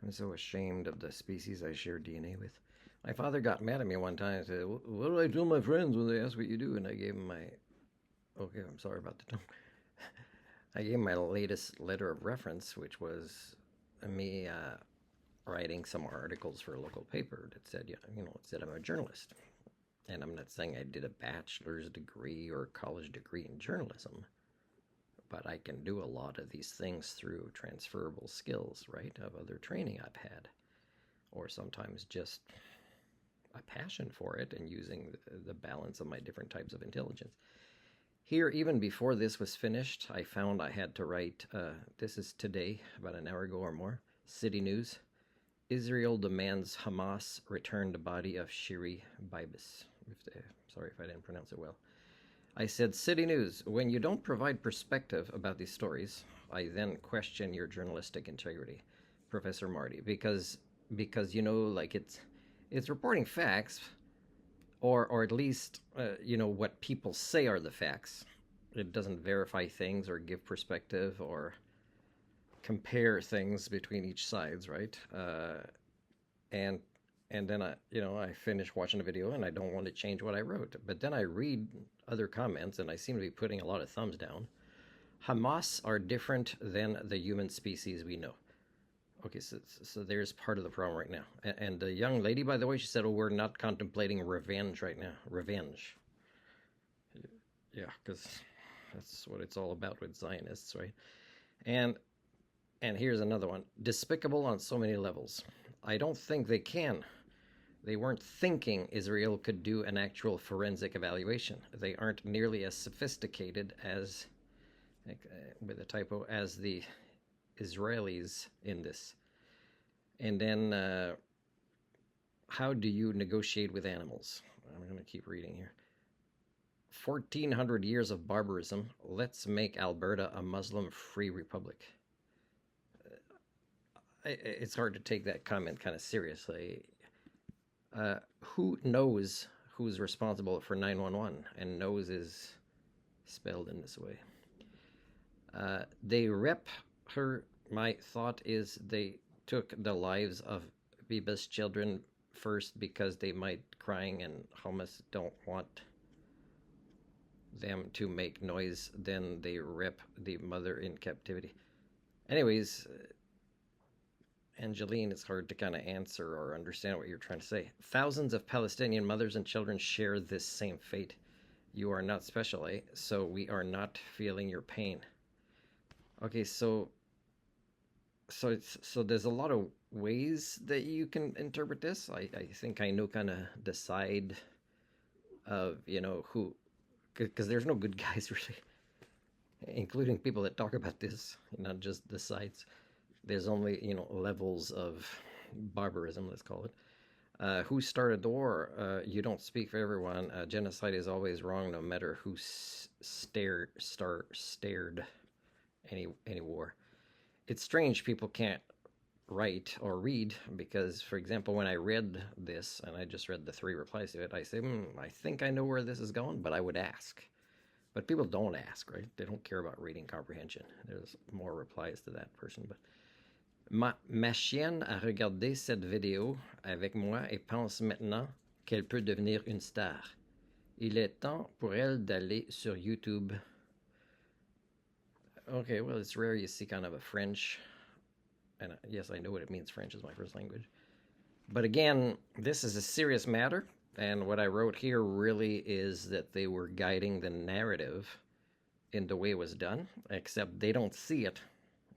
I'm so ashamed of the species I share DNA with. My father got mad at me one time and said, "What do I tell my friends when they ask what you do?" And I gave him my. Okay, I'm sorry about the tone. I gave him my latest letter of reference, which was me writing some articles for a local paper that said, it said I'm a journalist. And I'm not saying I did a bachelor's degree or a college degree in journalism, but I can do a lot of these things through transferable skills, right, of other training I've had, or sometimes just a passion for it and using the balance of my different types of intelligence. Here, even before this was finished, I found I had to write, this is today, about an hour ago or more, City News. Israel demands Hamas return the body of Shiri Bibas. Sorry if I didn't pronounce it well. I said, City News, when you don't provide perspective about these stories, I then question your journalistic integrity, Professor Marty, because like it's reporting facts, or at least what people say are the facts. It doesn't verify things or give perspective or compare things between each sides, right? And then I finish watching the video and I don't want to change what I wrote. But then I read other comments and I seem to be putting a lot of thumbs down. Hamas are different than the human species we know. Okay, so there's part of the problem right now. And the young lady, by the way, she said, "Oh, we're not contemplating revenge right now." Revenge. Yeah, because that's what it's all about with Zionists, right? And here's another one. Despicable on so many levels. I don't think they can. They weren't thinking Israel could do an actual forensic evaluation. They aren't nearly as sophisticated as, with a typo, as the Israelis in this. And then, how do you negotiate with animals? I'm going to keep reading here. 1,400 years of barbarism. Let's make Alberta a Muslim-free republic. It's hard to take that comment kind of seriously. Who knows who's responsible for 911? And knows is spelled in this way. They rep her. My thought is they took the lives of Biba's children first because they might crying and Hamas don't want them to make noise. Then they rep the mother in captivity. Anyways, Angeline, it's hard to kind of answer or understand what you're trying to say. Thousands of Palestinian mothers and children share this same fate. You are not special, eh? So we are not feeling your pain. Okay, so there's a lot of ways that you can interpret this. I think I know kind of the side of, who, because there's no good guys really, including people that talk about this, not just the sides. There's only, levels of barbarism, let's call it. Who started the war? You don't speak for everyone. Genocide is always wrong, no matter who stared any war. It's strange people can't write or read because, for example, when I read this, and I just read the 3 replies to it, I say, I think I know where this is going, but I would ask. But people don't ask, right? They don't care about reading comprehension. There's more replies to that person, but... Ma chienne a regardé cette vidéo avec moi et pense maintenant qu'elle peut devenir une star. Il est temps pour elle d'aller sur YouTube. Okay, well, it's rare you see kind of a French, and yes, I know what it means. French is my first language. But again, this is a serious matter, and what I wrote here really is that they were guiding the narrative in the way it was done, except they don't see it.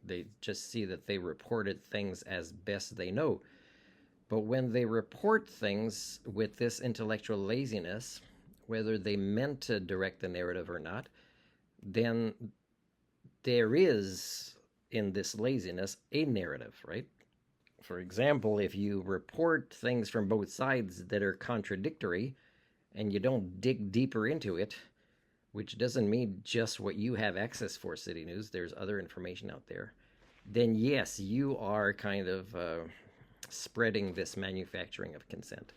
They just see that they reported things as best they know. But when they report things with this intellectual laziness, whether they meant to direct the narrative or not, then there is, in this laziness, a narrative, right? For example, if you report things from both sides that are contradictory and you don't dig deeper into it, which doesn't mean just what you have access for, City News, there's other information out there, then yes, you are kind of spreading this manufacturing of consent.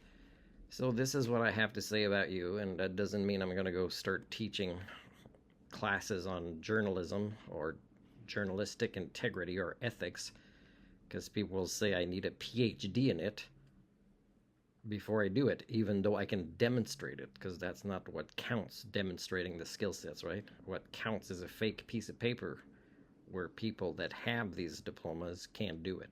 So this is what I have to say about you, and that doesn't mean I'm going to go start teaching classes on journalism or journalistic integrity or ethics, because people will say I need a PhD in it before I do it, even though I can demonstrate it, because that's not what counts, demonstrating the skill sets, right? What counts is a fake piece of paper where people that have these diplomas can't do it.